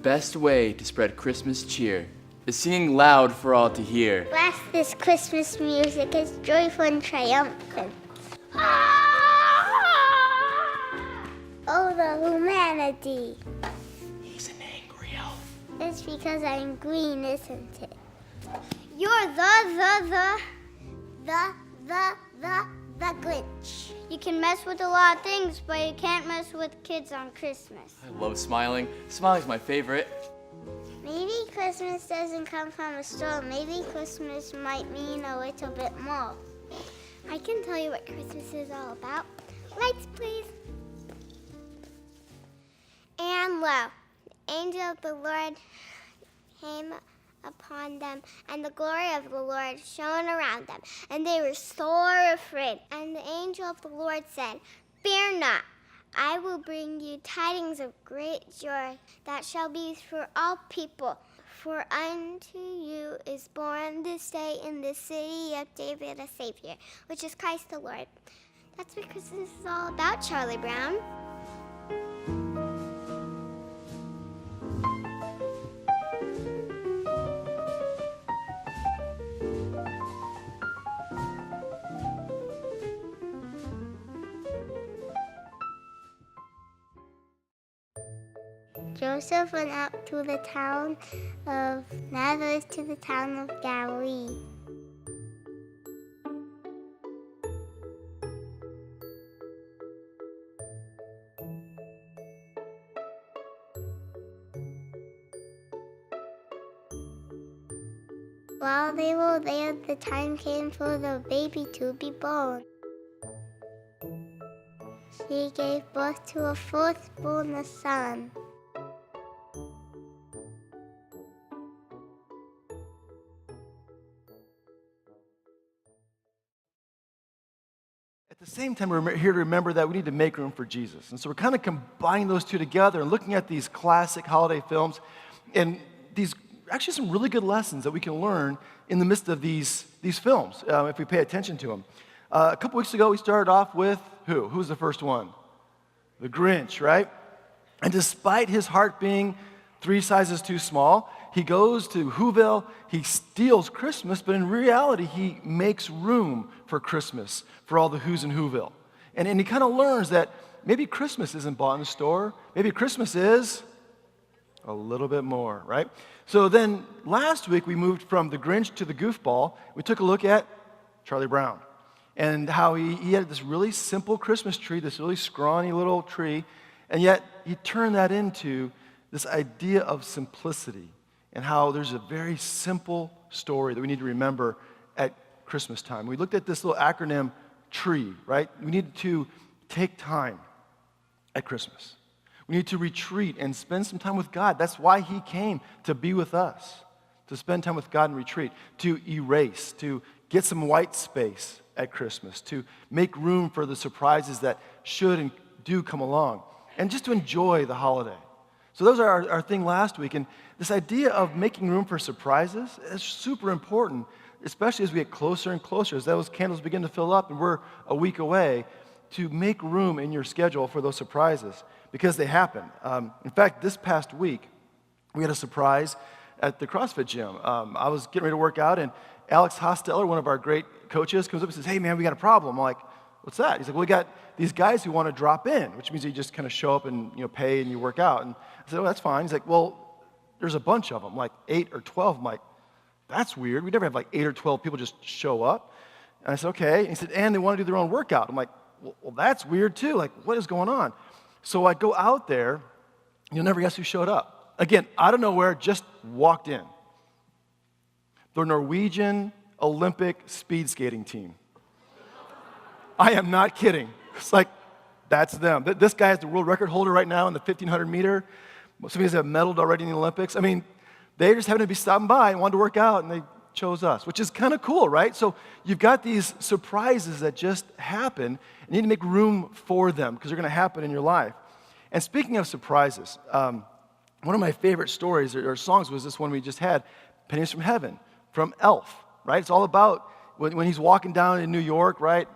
best way to spread Christmas cheer is singing loud for all to hear. Blast this Christmas music is joyful and triumphant. Oh, the humanity. He's an angry elf. It's because I'm green, isn't it? You're the Grinch. You can mess with a lot of things, but you can't mess with kids on Christmas. I love smiling. Smiling's my favorite. Maybe Christmas doesn't come from a store. Maybe Christmas might mean a little bit more. I can tell you what Christmas is all about. Lights, please. And lo, the angel of the Lord came upon them, and the glory of the Lord shone around them, and they were sore afraid. And the angel of the Lord said, "Fear not, I will bring you tidings of great joy that shall be for all people. For unto you is born this day in the city of David a Savior, which is Christ the Lord." That's what Christmas is all about, Charlie Brown. Joseph went up to the town of Nazareth to the town of Galilee. While they were there, the time came for the baby to be born. She gave birth to a firstborn, a son. At the same time, we're here to remember that we need to make room for Jesus. And so we're kind of combining those two together and looking at these classic holiday films and these actually some really good lessons that we can learn in the midst of these films if we pay attention to them. A couple weeks ago, we started off with who? Who was the first one? The Grinch, right? And despite his heart being 3 sizes too small, he goes to Whoville, he steals Christmas, but in reality, he makes room for Christmas for all the Who's in Whoville. And he kind of learns that maybe Christmas isn't bought in the store. Maybe Christmas is a little bit more, right? So then last week, we moved from the Grinch to the Goofball. We took a look at Charlie Brown and how he had this really simple Christmas tree, this really scrawny little tree, and yet he turned that into this idea of simplicity and how there's a very simple story that we need to remember at Christmas time. We looked at this little acronym, TREE, right? We need to take time at Christmas. We need to retreat and spend some time with God. That's why he came, to be with us, to spend time with God and retreat, to erase, to get some white space at Christmas, to make room for the surprises that should and do come along, and just to enjoy the holiday. So those are our thing last week, and this idea of making room for surprises is super important, especially as we get closer and closer, as those candles begin to fill up and we're a week away, to make room in your schedule for those surprises, because they happen. In fact, this past week, we had a surprise at the CrossFit gym. I was getting ready to work out, and Alex Hosteller, one of our great coaches, comes up and says, "Hey man, we got a problem." I'm like, "What's that?" He's like, "Well, we got these guys who want to drop in," which means you just kind of show up and pay and you work out. And I said, "Oh, that's fine." He's like, "Well, there's a bunch of them, like 8 or 12. I'm like, "That's weird. We never have like 8 or 12 people just show up." And I said, "Okay." And he said, "And they want to do their own workout." I'm like, well, that's weird too. Like, what is going on? So I go out there. You'll never guess who showed up. Again, out of nowhere, just walked in. The Norwegian Olympic speed skating team. I am not kidding. It's like, that's them. This guy is the world record holder right now in the 1,500 meter. Some of these have medaled already in the Olympics. I mean, they just happened to be stopping by and wanted to work out, and they chose us, which is kind of cool, right? So you've got these surprises that just happen, and you need to make room for them because they're going to happen in your life. And speaking of surprises, one of my favorite stories or songs was this one we just had, Pennies from Heaven, from Elf, right? It's all about when he's walking down in New York, right?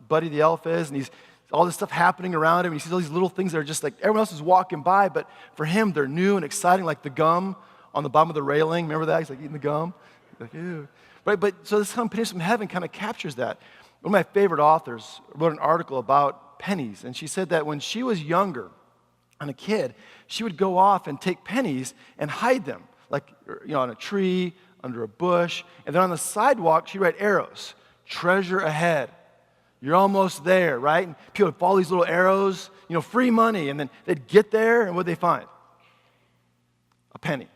Buddy the Elf is, and he's all this stuff happening around him. And he sees all these little things that are just like everyone else is walking by, but for him, they're new and exciting, like the gum on the bottom of the railing. Remember that? He's like eating the gum. He's like, ew. Right? But so this pennies from heaven kind of captures that. One of my favorite authors wrote an article about pennies, and she said that when she was younger and a kid, she would go off and take pennies and hide them, like on a tree, under a bush, and then on the sidewalk, she'd write arrows, treasure ahead. You're almost there, right? And people would follow these little arrows, free money, and then they'd get there, and what'd they find? A penny.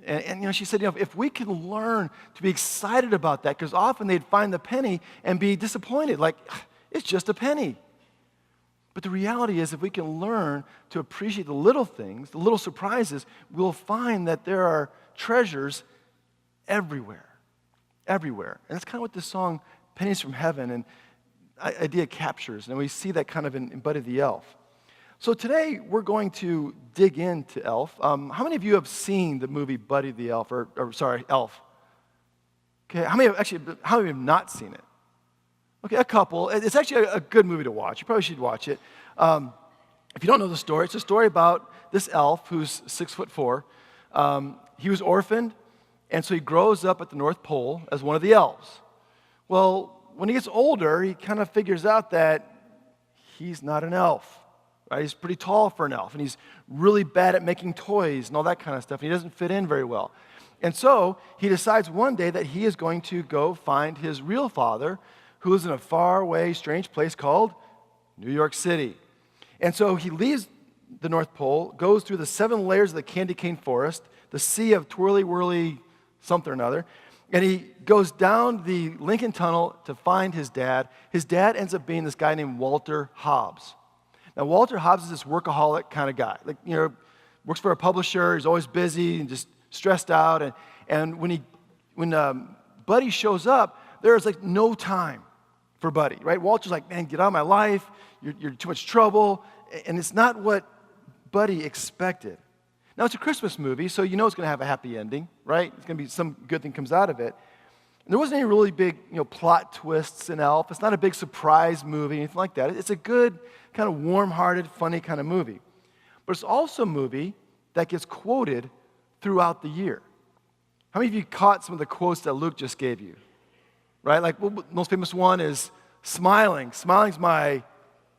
And she said, if we can learn to be excited about that, because often they'd find the penny and be disappointed, like, it's just a penny. But the reality is, if we can learn to appreciate the little things, the little surprises, we'll find that there are treasures everywhere. Everywhere. And that's kind of what this song, Pennies from Heaven, and idea captures, and we see that kind of in Buddy the Elf. So today we're going to dig into Elf. How many of you have seen the movie Buddy the Elf, Elf? Okay, how many have not seen it? Okay, a couple. It's actually a good movie to watch. You probably should watch it. If you don't know the story, it's a story about this elf who's 6'4". He was orphaned, and so he grows up at the North Pole as one of the elves. Well, when he gets older, he kind of figures out that he's not an elf, right? He's pretty tall for an elf, and he's really bad at making toys and all that kind of stuff, and he doesn't fit in very well. And so he decides one day that he is going to go find his real father, who is in a faraway, strange place called New York City. And so he leaves the North Pole, goes through the 7 layers of the candy cane forest, the sea of twirly-whirly something or another, and he goes down the Lincoln Tunnel to find his dad. His dad ends up being this guy named Walter Hobbs. Now, Walter Hobbs is this workaholic kind of guy. Works for a publisher. He's always busy and just stressed out. And when Buddy shows up, there's no time for Buddy, right? Walter's like, man, get out of my life. You're too much trouble. And it's not what Buddy expected. Now, it's a Christmas movie, so it's going to have a happy ending, right? It's going to be some good thing comes out of it. And there wasn't any really big, plot twists in Elf. It's not a big surprise movie, anything like that. It's a good, kind of warm-hearted, funny kind of movie. But it's also a movie that gets quoted throughout the year. How many of you caught some of the quotes that Luke just gave you? Right? The most famous one is smiling. Smiling's my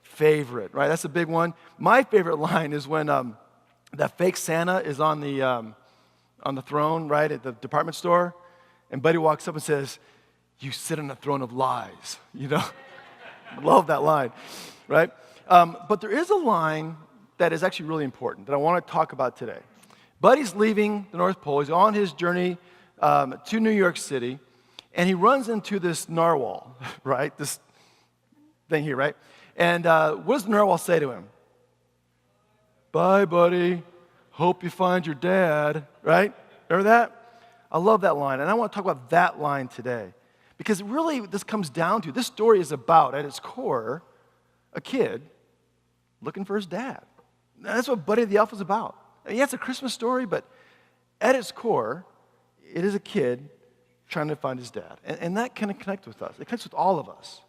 favorite, right? That's a big one. My favorite line is when that fake Santa is on the throne, right, at the department store, and Buddy walks up and says, "You sit on a throne of lies." Love that line, right? But there is a line that is actually really important that I want to talk about today. Buddy's leaving the North Pole. He's on his journey to New York City, and he runs into this narwhal, right? This thing here, right? And what does the narwhal say to him? "Bye, buddy. Hope you find your dad," right? Remember that? I love that line, and I want to talk about that line today. Because really, this comes down to, this story is about, at its core, a kid looking for his dad. That's what Buddy the Elf is about. Yeah, it's a Christmas story, but at its core, it is a kid trying to find his dad. And that can connect with us. It connects with all of us.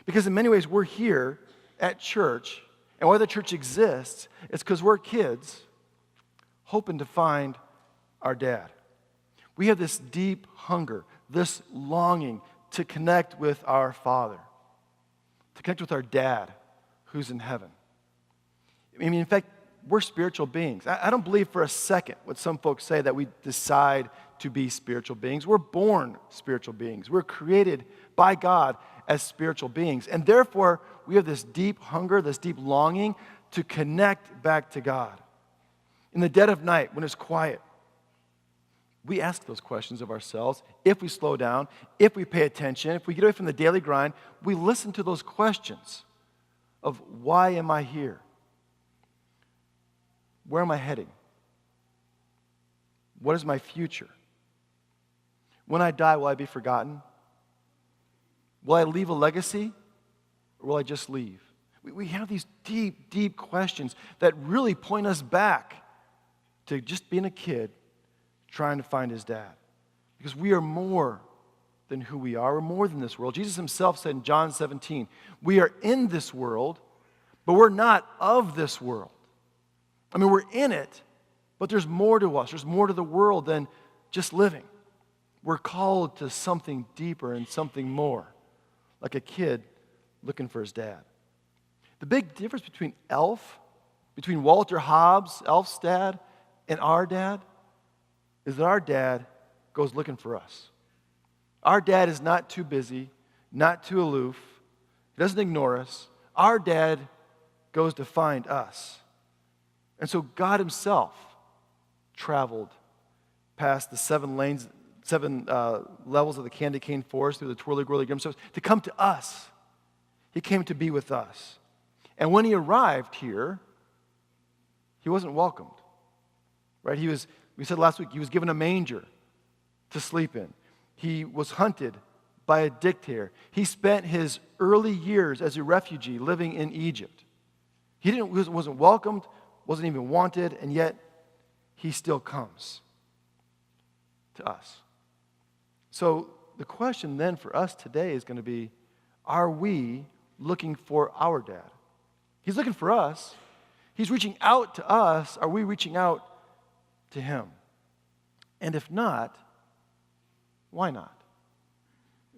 Because in many ways, we're here at church, and why the church exists is because we're kids hoping to find our dad. We have this deep hunger, this longing to connect with our Father, to connect with our dad who's in heaven. In fact, we're spiritual beings. I don't believe for a second what some folks say that we decide to be spiritual beings. We're born spiritual beings. We're created by God as spiritual beings. And therefore, we have this deep hunger, this deep longing to connect back to God. In the dead of night, when it's quiet, we ask those questions of ourselves. If we slow down, if we pay attention, if we get away from the daily grind, we listen to those questions of, why am I here? Where am I heading? What is my future? When I die, will I be forgotten? Will I leave a legacy, or will I just leave? We have these deep, deep questions that really point us back to just being a kid trying to find his dad. Because we are more than who we are. We're more than this world. Jesus himself said in John 17, we are in this world, But we're not of this world. I mean, we're in it, but there's more to us. There's more to the world than just living. We're called to something deeper and something more, like a kid looking for his dad. The big difference between between Walter Hobbs, Elf's dad, and our dad, is that our dad goes looking for us. Our dad is not too busy, not too aloof. He doesn't ignore us. Our dad goes to find us. And so God himself traveled past the seven levels of the candy cane forest through the twirly-whirly grimstones to come to us. He came to be with us. And when he arrived here, he wasn't welcomed. Right? We said last week, he was given a manger to sleep in. He was hunted by a dictator. He spent his early years as a refugee living in Egypt. He wasn't welcomed, wasn't even wanted, and yet he still comes to us. So the question then for us today is going to be, are we looking for our dad? He's looking for us. He's reaching out to us. Are we reaching out to him? And if not, why not?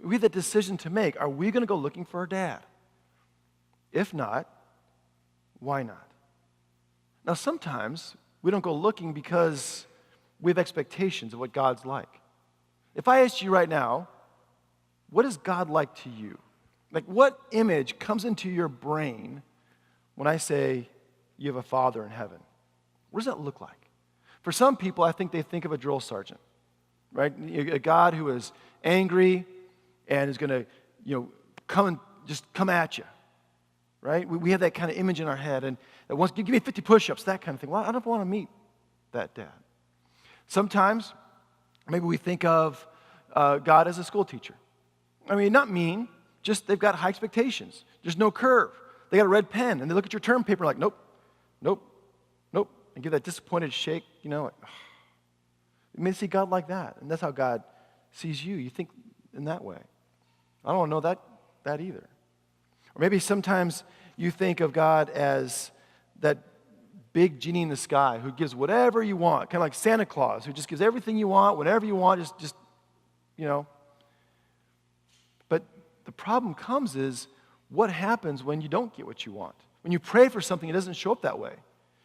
We have that decision to make. Are we going to go looking for our dad? If not, why not? Now, sometimes we don't go looking because we have expectations of what God's like. If I asked you right now, what is God like to you? Like, what image comes into your brain when I say you have a Father in heaven? What does that look like? For some people, I think they think of a drill sergeant, right? A God who is angry and is going to, come at you, right? We have that kind of image in our head, and that wants, give me 50 push-ups, that kind of thing. Well, I don't want to meet that dad. Sometimes, maybe we think of God as a school teacher. I mean, not mean, just they've got high expectations. There's no curve. They got a red pen, and they look at your term paper like, nope, nope, nope, and give that disappointed shake, like, oh. You may see God like that, and that's how God sees you. You think in that way. I don't know that either. Or maybe sometimes you think of God as that big genie in the sky who gives whatever you want, kind of like Santa Claus, who just gives everything you want, whatever you want, just. But the problem comes is, what happens when you don't get what you want? When you pray for something, it doesn't show up that way.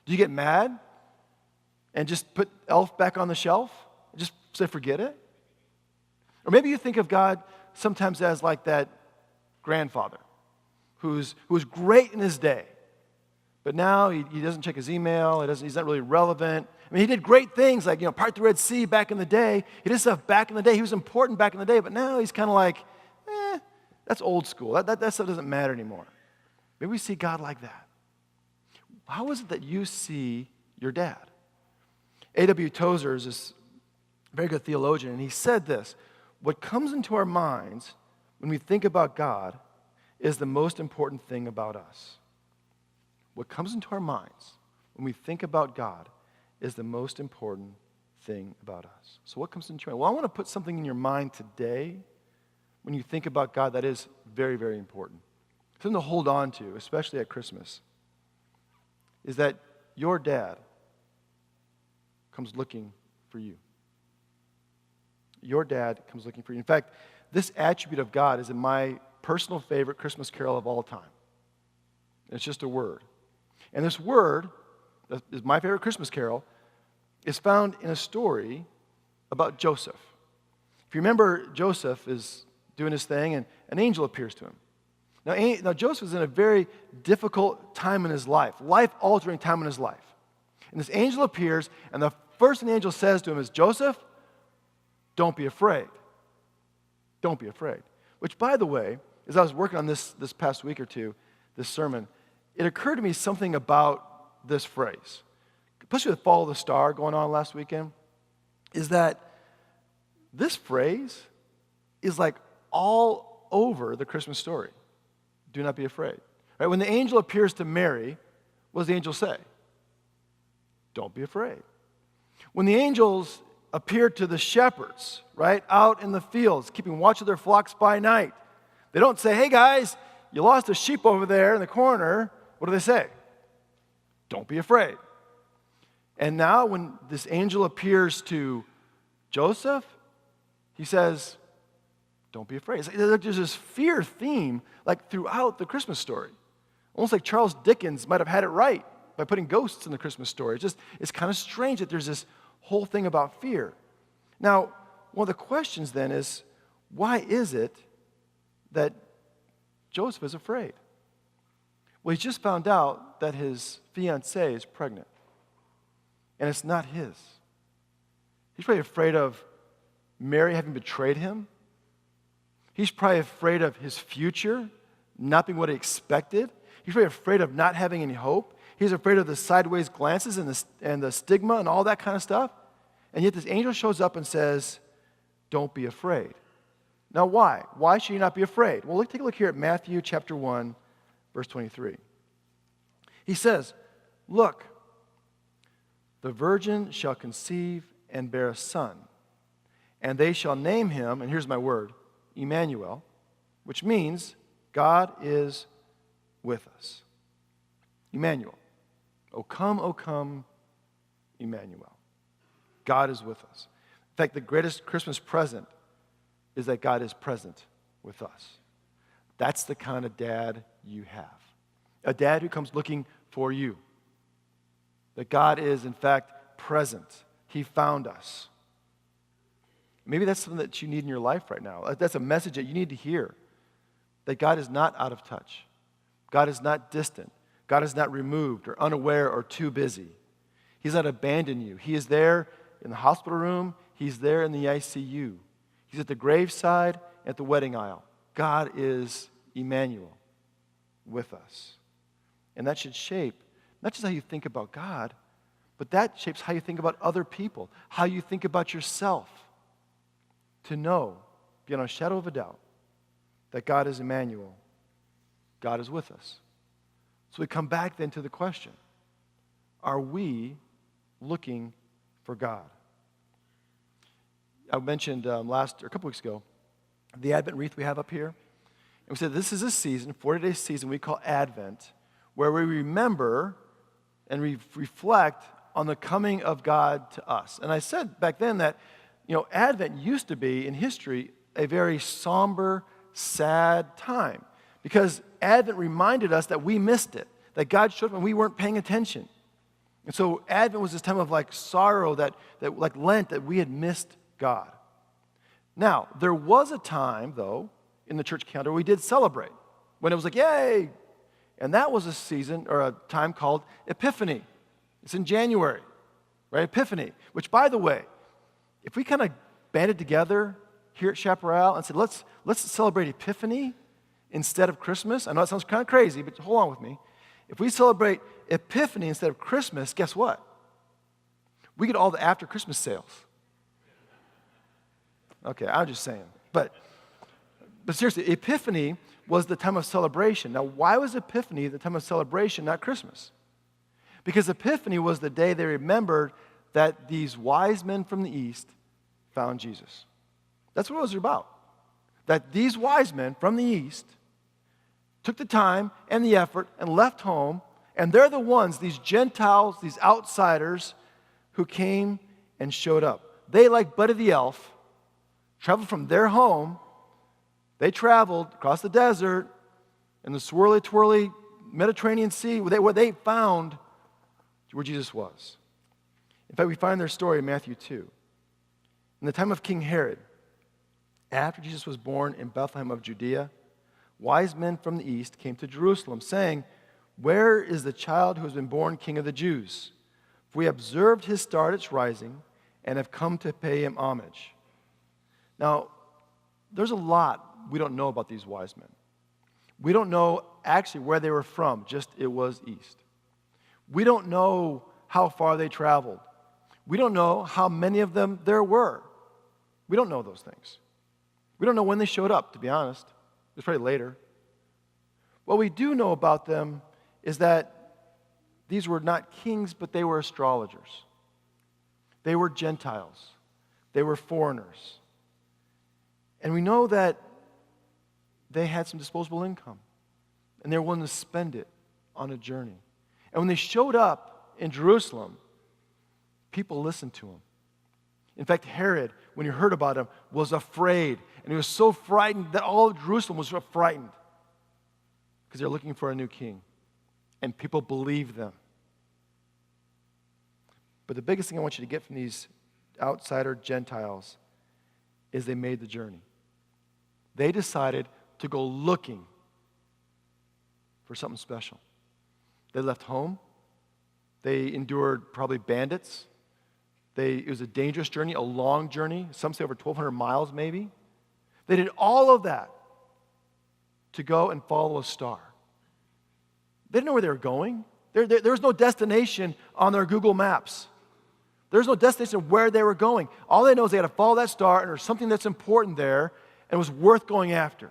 Do you get mad and just put Elf back on the shelf? Just say, forget it? Or maybe you think of God sometimes as like that grandfather who was great in his day, but now he doesn't check his email, he's not really relevant. I mean, he did great things like, part the Red Sea back in the day. He did stuff back in the day. He was important back in the day, but now he's kind of like, that's old school. That stuff doesn't matter anymore. Maybe we see God like that. How is it that you see your dad? A.W. Tozer is this very good theologian, and he said this: what comes into our minds when we think about God is the most important thing about us. What comes into our minds when we think about God is the most important thing about us. So what comes into your mind? Well, I want to put something in your mind today when you think about God that is very, very important. Something to hold on to, especially at Christmas, is that your dad comes looking for you. Your dad comes looking for you. In fact, this attribute of God is in my personal favorite Christmas carol of all time. It's just a word. And this word, that is my favorite Christmas carol, is found in a story about Joseph. If you remember, Joseph is doing his thing, and an angel appears to him. Now Joseph is in a very difficult time in his life-altering time in his life. And this angel appears, and the first thing the angel says to him is, Joseph, don't be afraid. Don't be afraid. Which, by the way, as I was working on this past week or two, this sermon, it occurred to me something about this phrase, especially with Follow the Star going on last weekend, is that this phrase is like all over the Christmas story. Do not be afraid. Right? When the angel appears to Mary, what does the angel say? Don't be afraid. When the angels appear to the shepherds, right, out in the fields, keeping watch of their flocks by night, they don't say, hey guys, you lost a sheep over there in the corner, What do they say? Don't be afraid. And now when this angel appears to Joseph, he says, don't be afraid. There's this fear theme like throughout the Christmas story. Almost like Charles Dickens might have had it right by putting ghosts in the Christmas story. It's kind of strange that there's this whole thing about fear. Now, one of the questions then is, why is it that Joseph is afraid? Well, he just found out that his fiancée is pregnant, and it's not his. He's probably afraid of Mary having betrayed him. He's probably afraid of his future not being what he expected. He's probably afraid of not having any hope. He's afraid of the sideways glances and the stigma and all that kind of stuff. And yet this angel shows up and says, don't be afraid. Now why? Why should you not be afraid? Well, let's take a look here at Matthew chapter 1, verse 23. He says, look, the virgin shall conceive and bear a son, and they shall name him, and here's my word, Emmanuel, which means God is with us. Emmanuel. O come, Emmanuel. God is with us. In fact, the greatest Christmas present is that God is present with us. That's the kind of dad you have. A dad who comes looking for you. That God is, in fact, present. He found us. Maybe that's something that you need in your life right now. That's a message that you need to hear. That God is not out of touch. God is not distant. God is not removed or unaware or too busy. He's not abandoned you. He is there in the hospital room. He's there in the ICU. He's at the graveside, at the wedding aisle. God is Emmanuel with us. And that should shape not just how you think about God, but that shapes how you think about other people, how you think about yourself. To know, beyond a shadow of a doubt, that God is Emmanuel. God is with us. So we come back then to the question, are we looking for God? I mentioned a couple weeks ago, the Advent wreath we have up here. And we said this is a season, 40-day season we call Advent, where we remember and we reflect on the coming of God to us. And I said back then that, Advent used to be, in history, a very somber, sad time. Because Advent reminded us that we missed it, that God showed up and we weren't paying attention. And so Advent was this time of sorrow, that like Lent, that we had missed God. Now, there was a time, though, in the church calendar we did celebrate, when it was like, yay! And that was a season, or a time called Epiphany. It's in January, right? Epiphany, which, by the way, if we kind of banded together here at Chaparral and said, let's celebrate Epiphany instead of Christmas. I know it sounds kind of crazy, but hold on with me. If we celebrate Epiphany instead of Christmas, guess what? We get all the after Christmas sales. Okay, I'm just saying. But seriously, Epiphany was the time of celebration. Now, why was Epiphany the time of celebration, not Christmas? Because Epiphany was the day they remembered that these wise men from the East found Jesus. That's what it was about. That these wise men from the East took the time and the effort and left home, and they're the ones, these Gentiles, these outsiders, who came and showed up. They, like Buddy the Elf, traveled from their home. They traveled across the desert in the swirly, twirly Mediterranean Sea where they found where Jesus was. In fact, we find their story in Matthew 2. In the time of King Herod, after Jesus was born in Bethlehem of Judea, wise men from the east came to Jerusalem, saying, "Where is the child who has been born King of the Jews? For we observed his star at its rising and have come to pay him homage." Now, there's a lot we don't know about these wise men. We don't know actually where they were from, just it was east. We don't know how far they traveled. We don't know how many of them there were. We don't know those things. We don't know when they showed up, to be honest. It was probably later. What we do know about them is that these were not kings, but they were astrologers. They were Gentiles. They were foreigners. And we know that they had some disposable income, and they were willing to spend it on a journey. And when they showed up in Jerusalem, people listened to him. In fact, Herod, when he heard about him, was afraid. And he was so frightened that all of Jerusalem was frightened because they're looking for a new king. And people believed them. But the biggest thing I want you to get from these outsider Gentiles is they made the journey. They decided to go looking for something special. They left home. They endured probably bandits. It was a dangerous journey, a long journey. Some say over 1,200 miles maybe. They did all of that to go and follow a star. They didn't know where they were going. There was no destination on their Google Maps. There's no destination of where they were going. All they know is they had to follow that star, and there's something that's important there and was worth going after.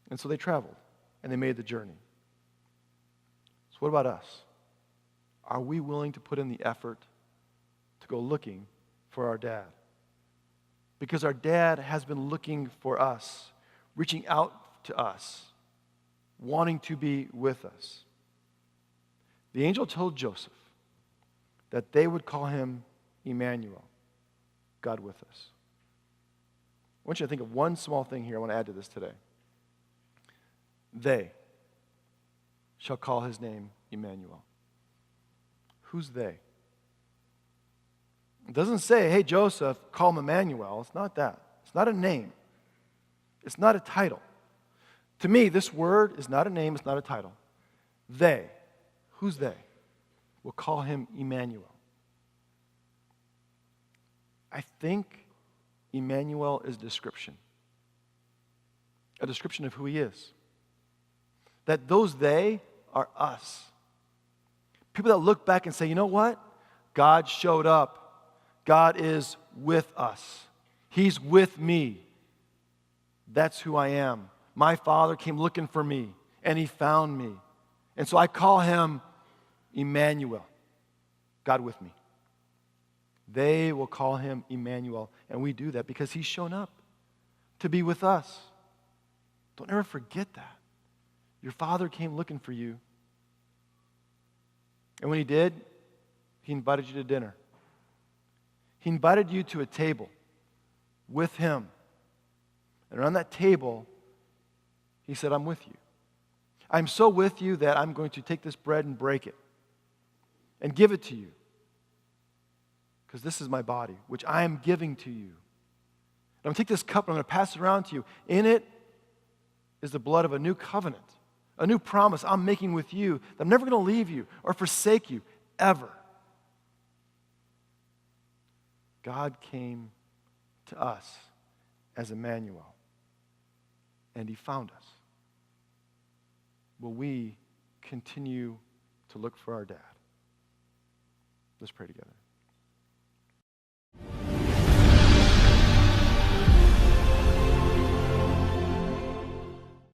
And so they traveled, and they made the journey. So what about us? Are we willing to put in the effort to go looking for our dad? Because our dad has been looking for us, reaching out to us, wanting to be with us. The angel told Joseph that they would call him Emmanuel, God with us. I want you to think of one small thing here I want to add to this today. They shall call his name Emmanuel. Who's they? It doesn't say, hey, Joseph, call him Emmanuel. It's not that. It's not a name. It's not a title. To me, this word is not a name, it's not a title. They, who's they? Will call him Emmanuel. I think Emmanuel is a description of who he is. That those they are us. People that look back and say, you know what? God showed up. God is with us. He's with me. That's who I am. My Father came looking for me, and he found me. And so I call him Emmanuel, God with me. They will call him Emmanuel, and we do that because he's shown up to be with us. Don't ever forget that. Your Father came looking for you. And when he did, he invited you to dinner. He invited you to a table with him. And around that table, he said, I'm with you. I'm so with you that I'm going to take this bread and break it and give it to you. Because this is my body, which I am giving to you. And I'm going to take this cup and I'm going to pass it around to you. In it is the blood of a new covenant, a new promise I'm making with you that I'm never going to leave you or forsake you ever. God came to us as Emmanuel, and he found us. Will we continue to look for our dad? Let's pray together.